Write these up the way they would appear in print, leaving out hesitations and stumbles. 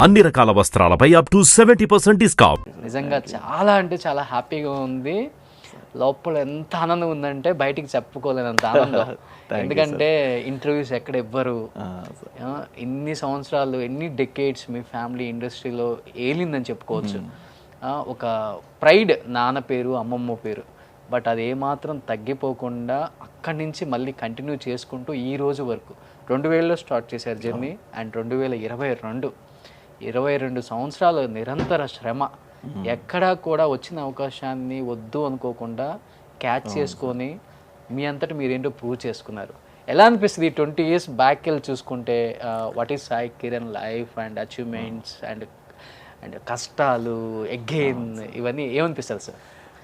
అన్ని రకాల వస్త్రాలపై up to 70% discount. నిజంగా చాలా అంటే చాలా హ్యాపీగా ఉంది. లోపల ఎంత ఆనందం ఉందంటే బయటికి చెప్పుకోలేనంత ఆనందం. ఎందుకంటే ఇంటర్వ్యూస్ ఎక్కడ ఇవ్వరు. ఇన్ని సంవత్సరాలు, ఎన్ని డెకేడ్స్ మీ ఫ్యామిలీ ఇండస్ట్రీలో ఏలిందని చెప్పుకోవచ్చు. ఒక ప్రైడ్, నాన్న పేరు, అమ్మమ్మ పేరు. బట్ అది ఏమాత్రం తగ్గిపోకుండా అక్కడి నుంచి మళ్ళీ కంటిన్యూ చేసుకుంటూ ఈ రోజు వరకు 2000లో స్టార్ట్ చేశారు జర్నీ. అండ్ 2022 సంవత్సరాలు నిరంతర శ్రమ. ఎక్కడా కూడా వచ్చిన అవకాశాన్ని వద్దు అనుకోకుండా క్యాచ్ చేసుకొని మీ అంతటి మీరేంటో ప్రూవ్ చేసుకున్నారు. ఎలా అనిపిస్తుంది 20 years బ్యాక్ వెళ్ళి చూసుకుంటే? What is Sai Kiran life and achievements and and కష్టాలు అగైన్ ఇవన్నీ ఏమనిపిస్తుంది sir?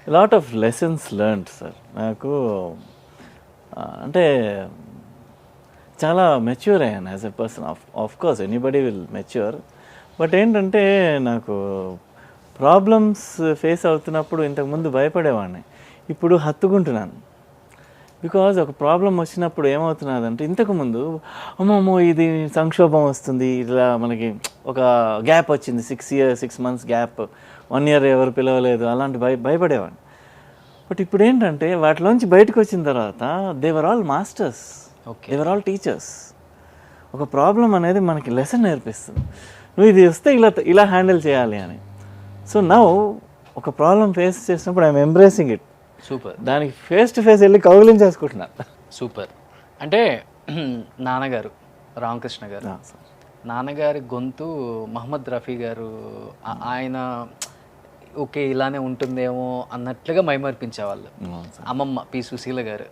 Lot of lessons learned sir. నాకు అంటే చాలా మెచ్యూర్ అయ్యాను as a person. Of course anybody will mature. But ఏంటంటే నాకు ప్రాబ్లమ్స్ ఫేస్ అవుతున్నప్పుడు ఇంతకుముందు భయపడేవాడిని, ఇప్పుడు హత్తుకుంటున్నాను. బికాజ్ ఒక ప్రాబ్లం వచ్చినప్పుడు ఏమవుతున్నదంటే, ఇంతకుముందు అమ్మమ్మో ఇది సంక్షోభం వస్తుంది, ఇలా మనకి ఒక గ్యాప్ వచ్చింది, 6 months గ్యాప్, 1 year ఎవరు పిలవలేదు, అలాంటి భయపడేవాడిని. బట్ ఇప్పుడు ఏంటంటే వాటిలోంచి బయటకు వచ్చిన తర్వాత they were all masters, they were all teachers. ఒక ప్రాబ్లం అనేది మనకి లెసన్ నేర్పిస్తుంది, నువ్వు ఇది వస్తే ఇలా హ్యాండిల్ చేయాలి అని. సో నౌ ఒక ప్రాబ్లం ఫేస్ చేసినప్పుడు ఐఎమ్ ఎంబ్రేసింగ్ ఇట్. సూపర్. దానికి ఫేస్ టు ఫేస్ వెళ్ళి కౌగిలించేసుకుంటున్నా. సూపర్. అంటే నాన్నగారు రామకృష్ణ గారు, నాన్నగారి గొంతు మహమ్మద్ రఫీ గారు, ఆయన ఓకే ఇలానే ఉంటుందేమో అన్నట్లుగా మైమర్పించేవాళ్ళు. అమ్మమ్మ పి సుశీల గారు,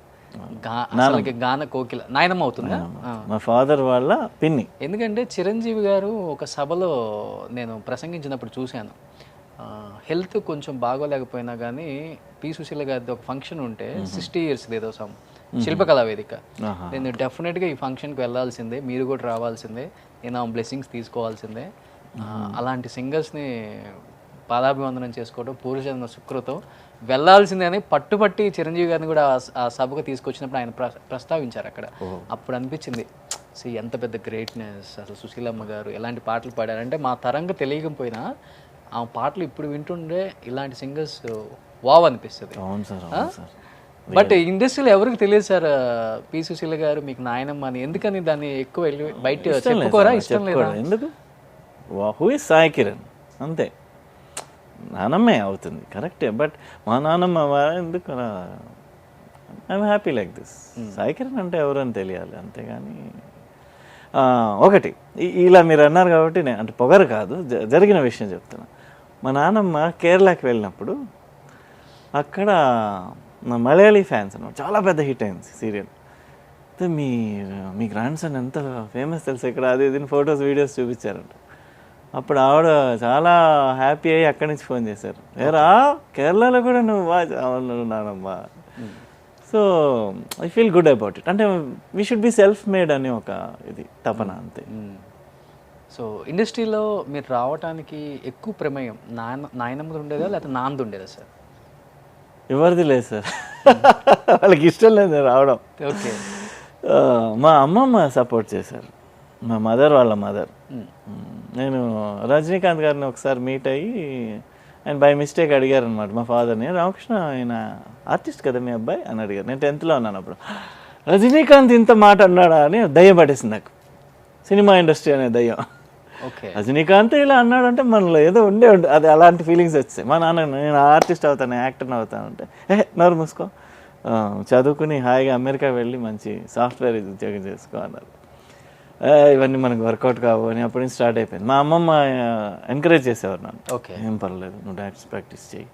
అసలుకి గాన కోకిల నాయనమ్మ అవుతుందా? మా ఫాదర్ వాళ్ళ పిన్ని. ఎందుకంటే చిరంజీవి గారు ఒక సభలో నేను ప్రసంగించినప్పుడు చూశాను, హెల్త్ కొంచెం బాగోలేకపోయినా కానీ పి సుశీల గారిది ఒక ఫంక్షన్ ఉంటే 60 years ఏదో శిల్పకళా వేదిక, నేను డెఫినెట్గా ఈ ఫంక్షన్కి వెళ్ళాల్సిందే, మీరు కూడా రావాల్సిందే, నేను ఆ బ్లెస్సింగ్స్ తీసుకోవాల్సిందే. అలాంటి సింగర్స్ని పాదాభివందనం చేసుకోవడం పూర్వజన్మ సుకృతం, వెళ్ళాల్సిందే అని పట్టుబట్టి చిరంజీవి గారిని కూడా ఆ సభకు తీసుకొచ్చినప్పుడు ఆయన ప్రస్తావించారు అక్కడ. అప్పుడు అనిపించింది ఎంత పెద్ద గ్రేట్నెస్ అసలు సుశీలమ్మ గారు ఎలాంటి పాటలు పాడారంటే మా తరంగా తెలియకపోయినా ఆ పాటలు ఇప్పుడు వింటుండే ఇలాంటి సింగర్స్ వావ్ అనిపిస్తుంది. బట్ ఇండస్ట్రీలో ఎవరికి తెలియదు సార్ పి సుశీల గారు మీకు నాయనమ్మ అని. ఎందుకని దాన్ని ఎక్కువ బయట చెప్పుకోరా? ఇష్టం లేదా? ఎందుకు? హూ ఇస్ సాయి కిరణ్ అంతే, నానమ్మే అవుతుంది కరెక్టే. బట్ మా నానమ్మ ఎందుకు, I'm happy like this. Sai Kiran అంటే ఎవరని తెలియాలి అంతేగాని. ఒకటి ఇలా మీరు అన్నారు కాబట్టి నేను అంటే పొగరు కాదు, జరిగిన విషయం చెప్తున్నా. మా నాన్నమ్మ కేరళకి వెళ్ళినప్పుడు అక్కడ మలయాళీ ఫ్యాన్స్ అన్నమాట, చాలా పెద్ద హిట్ అయింది సీరియల్. అయితే మీ గ్రాండ్ సన్ ఎంత ఫేమస్ తెలుసు ఇక్కడ, అది ఇది ఫొటోస్ వీడియోస్ చూపించారంట. అప్పుడు ఆవిడ చాలా హ్యాపీ అయ్యి అక్కడి నుంచి ఫోన్ చేశారు, ఏరా కేరళలో కూడా నువ్వు నానమ్మ. So I feel good about it. అంటే we should be self made అని ఒక ఇది తపన అంతే. సో ఇండస్ట్రీలో మీరు రావడానికి ఎక్కువ ప్రమేయం నాయనమ్మది ఉండేదా లేకపోతే నాన్నది ఉండేదా సార్? ఎవరిది లేదు సార్, వాళ్ళకి ఇష్టం లేదు రావడం. ఓకే. మా అమ్మమ్మ సపోర్ట్ చేశారు, మా మదర్ వాళ్ళ మదర్. నేను రజనీకాంత్ గారిని ఒకసారి మీట్ అయ్యి ఆయన బై మిస్టేక్ అడిగారు అనమాట మా ఫాదర్ని, రామకృష్ణ ఆయన ఆర్టిస్ట్ కదా మీ అబ్బాయి అని అడిగారు. నేను 10th ఉన్నాను అప్పుడు. రజనీకాంత్ ఇంత మాట అన్నాడా అని దయ్యం పట్టేసింది నాకు, సినిమా ఇండస్ట్రీ అనే దయ్యం. రజనీకాంత్ ఇలా అన్నాడంటే మనలో ఏదో ఉండే అది అలాంటి ఫీలింగ్స్ వచ్చాయి. మా నాన్న నేను ఆర్టిస్ట్ అవుతాను, యాక్టర్ని అవుతానంటే నోరు మూసుకో, చదువుకుని హాయిగా అమెరికా వెళ్ళి మంచి సాఫ్ట్వేర్ ఉద్యోగం చేసుకో అన్నారు. ఇవన్నీ మనకు వర్కౌట్ కావు అని అప్పటి నుంచి స్టార్ట్ అయిపోయింది. మా అమ్మమ్మ ఎంకరేజ్ చేసేవారు నన్ను, ఏం పర్లేదు నువ్వు డాన్స్ ప్రాక్టీస్ చేయి,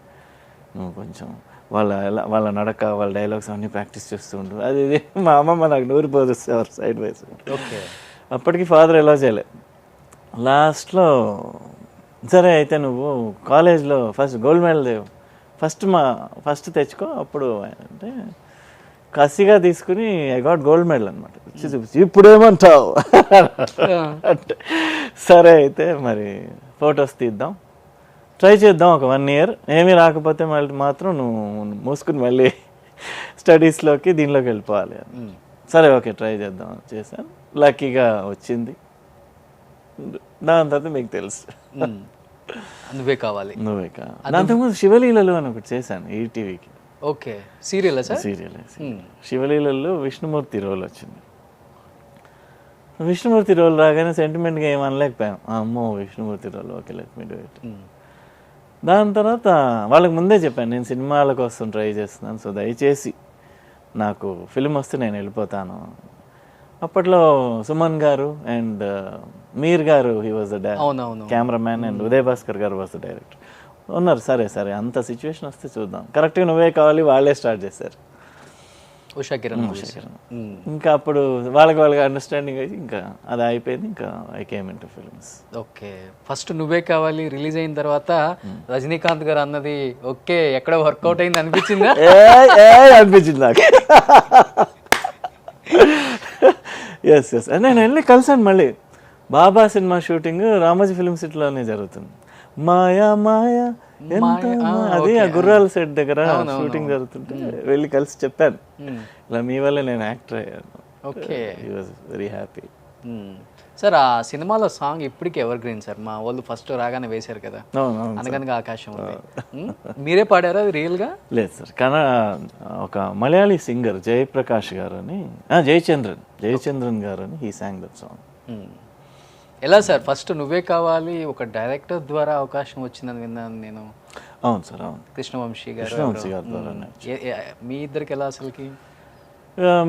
నువ్వు కొంచెం వాళ్ళ నడక వాళ్ళ డైలాగ్స్ అన్నీ ప్రాక్టీస్ చేస్తూ ఉండు, అది ఇది. మా అమ్మమ్మ నాకు నూరు పోసేవారు సైడ్ వైజ్. అప్పటికి ఫాదర్ ఎలా చేయలేదు. లాస్ట్లో సరే అయితే నువ్వు కాలేజ్లో ఫస్ట్ గోల్డ్ మెడల్ ఫస్ట్ తెచ్చుకో, అప్పుడు అంటే కసిగా తీసుకుని ఐ గాట్ గోల్డ్ మెడల్ అనమాట. ఇప్పుడు ఏమంటావు అంటే సరే అయితే మరి ఫొటోస్ తీద్దాం, ట్రై చేద్దాం ఒక 1 year, ఏమీ రాకపోతే మళ్ళీ మాత్రం నువ్వు మూసుకుని మళ్ళీ స్టడీస్లోకి దీనిలోకి వెళ్ళిపోవాలి అని. సరే ఓకే ట్రై చేద్దాం చేశాను, లక్కీగా వచ్చింది. దాని తర్వాత మీకు తెలుసు. నువ్వే కావాలి. నువ్వే కా దాంతకుముందు శివలీలలు అని ఒకటి చేశాను ఈటీవీకి. Okay, serial sir? సీరియల్. శివలీలల్లో విష్ణుమూర్తి రోల్ వచ్చింది. విష్ణుమూర్తి రోల్ రాగానే సెంటిమెంట్గా ఏం అనలేకపోయాం. అమ్మో Vishnumurthy role, okay let me do it. దాని తర్వాత వాళ్ళకి ముందే చెప్పాను నేను సినిమాల కోసం ట్రై చేస్తున్నాను, సో దయచేసి నాకు ఫిల్మ్ వస్తే నేను వెళ్ళిపోతాను. అప్పట్లో సుమన్ గారు అండ్ మీర్ గారు, he was the cameraman, and Uday Bhaskar గారు వాజ్ ద డైరెక్టర్ ఉన్నారు. సరే సరే అంత సిచ్యువేషన్ వస్తే చూద్దాం, కరెక్ట్గా నువ్వే కావాలి వాళ్ళే స్టార్ట్ చేశారు. ఉషా కిరణ్. ఇంకా అప్పుడు వాళ్ళకి అండర్స్టాండింగ్ అయితే ఇంకా అది అయిపోయింది. ఇంకా I came into films. Okay, first నువ్వే కావాలి రిలీజ్ అయిన తర్వాత రజనీకాంత్ గారు అన్నది ఓకే ఎక్కడ వర్కౌట్ అయింది అనిపించిందా? అనిపించింది నాకు. ఎస్ ఎస్ నేను వెళ్ళి కలిసాను. మళ్ళీ బాబా సినిమా షూటింగ్ రామోజీ ఫిల్మ్ సిటీలోనే జరుగుతుంది. మాయా మాయా అది ఆ గుర్రాల సెట్ దగ్గర షూటింగ్ జరుగుతుంటే వెళ్ళి కలిసి చెప్పాను, ఇలా మీ వల్ల నేను యాక్టర్ అయ్యాను. Okay, he was very happy. Sir ఆ సినిమాలో సాంగ్ ఇప్పటికీ ఎవర్ గ్రీన్ సార్. మా వాళ్ళు ఫస్ట్ రాగానే వేశారు కదా, అనగనగా ఆకాశం ఉంది. మీరే పాడారా అది రియల్ గా? లేదు సార్, కానీ ఒక మలయాళీ సింగర్ జయప్రకాష్ గారు అని, జయచంద్రన్ గారు అని హీ సాంగ్ దట్ సాంగ్. ఎలా సార్ ఫస్ట్ నువ్వే కావాలి ఒక డైరెక్టర్ ద్వారా అవకాశం వచ్చిందని విన్నాను నేను. అవును సార్, అవును. కృష్ణవంశీ గారు ద్వారా. మీ ఇద్దరికి ఎలా అసలుకి?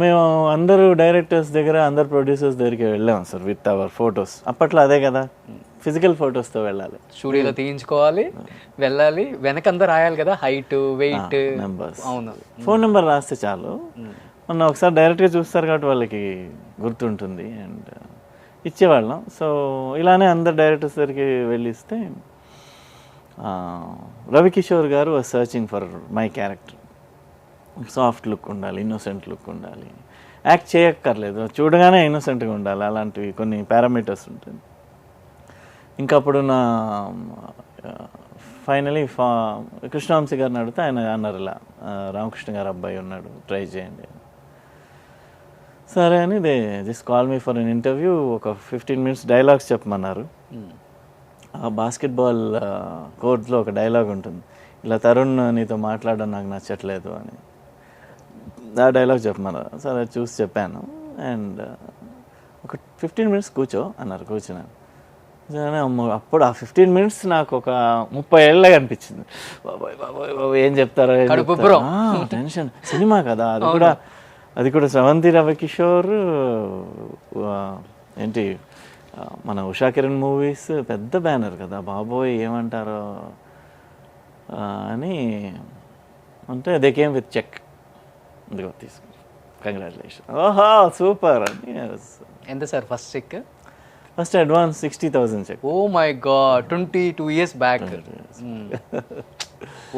మేము అందరూ డైరెక్టర్స్ దగ్గర, అందరు ప్రొడ్యూసర్స్ దగ్గరికి వెళ్ళాం సార్ విత్ అవర్ ఫొటోస్. అప్పట్లో అదే కదా, ఫిజికల్ ఫొటోస్తో వెళ్ళాలి, స్టూడియోలో తీయించుకోవాలి, వెళ్ళాలి, వెనకంతా రాయాలి కదా, హైట్ వెయిట్ నెంబర్స్. అవును, ఫోన్ నెంబర్ రాస్తే చాలు. మొన్న ఒకసారి డైరెక్ట్గా చూస్తారు కాబట్టి వాళ్ళకి గుర్తుంటుంది అండ్ ఇచ్చేవాళ్ళం. సో ఇలానే అందరు డైరెక్టర్స్ దగ్గరికి వెళ్ళిస్తే రవికిషోర్ గారు was searching for my character. Soft look ఉండాలి, ఇన్నోసెంట్ లుక్ ఉండాలి, యాక్ట్ చేయక్కర్లేదు, చూడగానే ఇన్నోసెంట్గా ఉండాలి, అలాంటివి కొన్ని పారామీటర్స్ ఉంటుంది. ఇంకా అప్పుడు నా ఫైనలీ కృష్ణవంశీ గారిని అడిగితే ఆయన అన్నారు ఇలా రామకృష్ణ గారు అబ్బాయి ఉన్నాడు, ట్రై చేయండి. సరే అని they just call me for an interview. ఒక 15 minutes డైలాగ్స్ చెప్పమన్నారు. ఆ బాస్కెట్బాల్ కోర్ట్లో ఒక డైలాగ్ ఉంటుంది, ఇలా తరుణ్ నీతో మాట్లాడడం నాకు నచ్చట్లేదు అని. ఆ డైలాగ్ చెప్పమన్నారు. సరే చూసి చెప్పాను అండ్ ఒక 15 minutes కూర్చో అన్నారు. కూర్చున్నాను. అప్పుడు ఆ 15 minutes నాకు ఒక 30 ఏళ్ళగా అనిపించింది. బాబాయ్ ఏం చెప్తారో టెన్షన్. సినిమా కదా, అది కూడా స్రవంతి రవికిషోర్, ఏంటి మన ఉషా కిరణ్ మూవీస్, పెద్ద బ్యానర్ కదా బాబోయ్ ఏమంటారో అని అంటే దే కేమ్ విత్ చెక్, ఇదిగో తీసుకో, కంగ్రాచులేషన్, ఓహో సూపర్ అని. ఎంత sir first cheque? First advance 60,000 cheque. Oh my God, 22 years back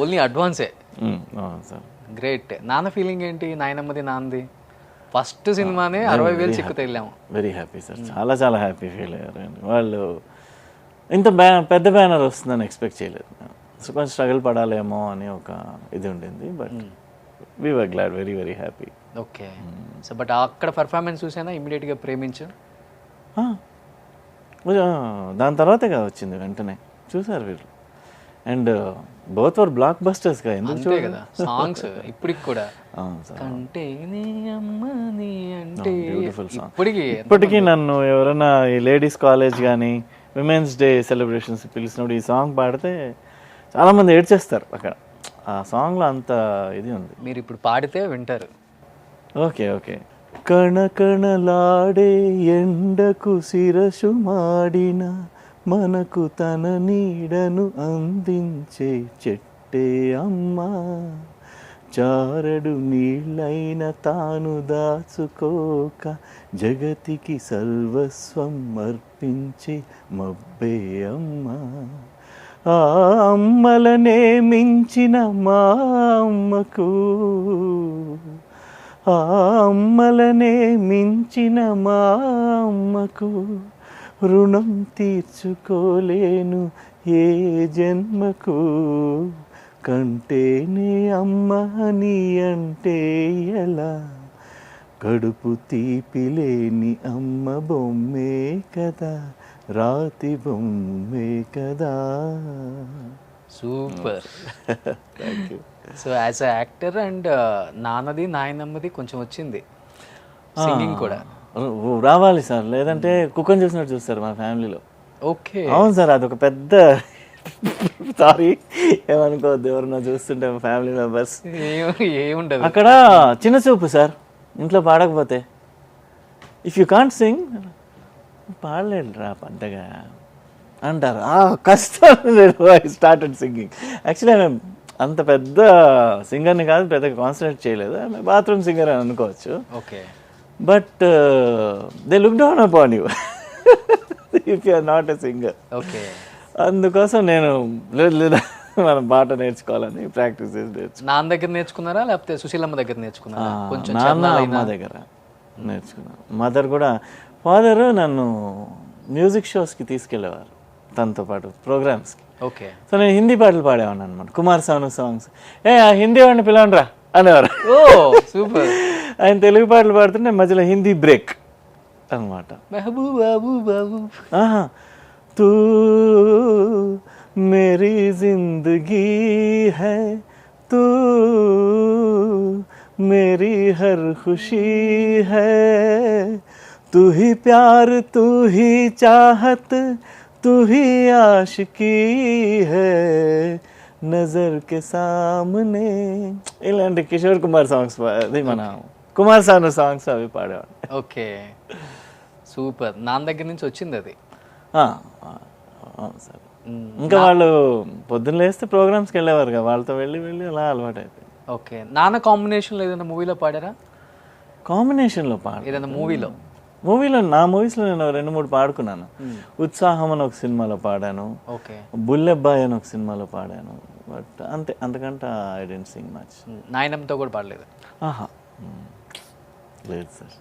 only అడ్వాన్సే. Sir great. నాన్న ఫీలింగ్ ఏంటి? నాయనమ్మది నాన్నది ఫస్ట్ సినిమానే 60,000 చెక్కుతో వెళ్ళాము. వెరీ హ్యాపీ సార్, చాలా చాలా హ్యాపీ ఫీల్ అయ్యారు. వాళ్ళు ఇంత పెద్ద బ్యానర్ వస్తుందని ఎక్స్పెక్ట్ చేయలేదు. సో కొంచెం స్ట్రగుల్ పడాలేమో అని ఒక ఇది ఉండింది, but we were glad, very very happy. Okay. So but అక్కడ పర్ఫార్మెన్స్ చూసానా ఇమ్మీడియట్గా ప్రేమించు? దాని తర్వాతే కదా వచ్చింది, వెంటనే చూసారు వీళ్ళు. And both were black busters గా. ఎందుకు కదా సాంగ్స్ ఇప్పటికి కూడా కంటే ఇప్పటికీ నన్ను ఎవరైనా ఈ లేడీస్ కాలేజ్ కానీ విమెన్స్ డే సెలబ్రేషన్స్ పిలిచినప్పుడు ఈ సాంగ్ పాడితే చాలామంది ఏడ్చేస్తారు అక్కడ. ఆ సాంగ్లో అంత ఇది ఉంది. మీరు ఇప్పుడు పాడితే వింటారు. Okay okay. కణకణలాడే ఎండకు శిరసు మాడిన మనకు తన నీడను అందించే చెట్టే అమ్మా, చారడు నీళ్ళైన తాను దాచుకోక జగతికి సర్వస్వం అర్పించే మబ్బే అమ్మా, ఆ అమ్మలనే మించిన మా అమ్మకు, ఆ అమ్మలనే మించిన మా అమ్మకు రుణం తీర్చుకోలేను ఏ జన్మకు, కంటేనే అమ్మ నీ అంటే ఎలా, కడుపు తీపిలేని అమ్మ బొమ్మే కదా రాతి బొమ్మే కదా. Super. Thank you. So as a actor and నాన్నది నాయనమ్మది కొంచెం వచ్చింది సింగింగ్ కూడా. రావాలి సార్, లేదంటే కుక్కని చూసినట్టు చూస్తారు మా ఫ్యామిలీలో. ఓకే. అవును సార్, అదొక పెద్ద సారీ ఏమనుకోవద్దు ఎవరన్నా చూస్తుంటే మా ఫ్యామిలీ మెంబర్స్. ఏముండదు అక్కడ చిన్న చూపు సార్, ఇంట్లో పాడకపోతే. ఇఫ్ యూ కాంట్ సింగ్, పాడలేడు రా పెద్దగా అంటారు. కష్టం. I started singing. యాక్చువల్లీ ఆమె అంత పెద్ద సింగర్ని కాదు, పెద్దగా కాన్సన్ట్రేట్ చేయలేదు. ఆమె బాత్రూమ్ సింగర్ అని అనుకోవచ్చు. Okay. But they look down upon you if you are not a singer. Okay. అందుకోసం నేను లేదా మనం పాట నేర్చుకోవాలని ప్రాక్టీస్ చేసి నేర్చుకున్నాను. నాన్న దగ్గర నేర్చుకున్నారా లేకపోతే సుశీలమ్మ దగ్గర నేర్చుకున్నారా? కొంచెం నాన్న అమ్మ దగ్గర నేర్చుకున్నాను. మదర్ కూడా, ఫాదర్ నన్ను మ్యూజిక్ షోస్కి తీసుకెళ్ళేవారు తనతో పాటు ప్రోగ్రామ్స్కి. ఓకే. సో నేను హిందీ పాటలు పాడేవాడిని అనమాట. కుమార్ సాను సాంగ్స్. ఆ హిందీ వాడిని పిలవండిరా అనేవారు. ఓ సూపర్. ఆయన తెలుగు పాటలు పాడుతుంటే మధ్యలో హిందీ బ్రేక్ అనమాట. తూ మేరీ జిందగీ హై, తూ మేరీ హర్ ఖుషీ హై, తూ హీ ప్యార్, తూ హీ చాహత్, తూ హీ ఆషికీ హై, నజర్ కే సామనే. ఇలాంటి కిషోర్ కుమార్ సాంగ్స్, అది మన కుమార్ సాను సాంగ్స్ అవి పాడేవాడు. Okay super. నాన్న దగ్గర నుంచి వచ్చింది అది. అవును సార్. ఇంకా వాళ్ళు పొద్దున్న లేస్తే ప్రోగ్రామ్స్కి వెళ్ళేవారు కదా, వాళ్ళతో వెళ్ళి వెళ్ళి అలా అలవాటు అయిపోయింది. ఓకే. నాన్న కాంబినేషన్లో ఏదైనా మూవీలో పాడారా? కాంబినేషన్లో ఏదైనా మూవీలో? నా మూవీస్లో నేను 2-3 పాడుకున్నాను. ఉత్సాహం అని ఒక సినిమాలో పాడాను. ఓకే. బుల్లెబ్బాయ్ అని ఒక సినిమాలో పాడాను. బట్ అంతే, అంతకంటే ఐ డోంట్ సింగ్ మచ్. నాయనమ్మతో కూడా పాడలేదు? లేదు సార్.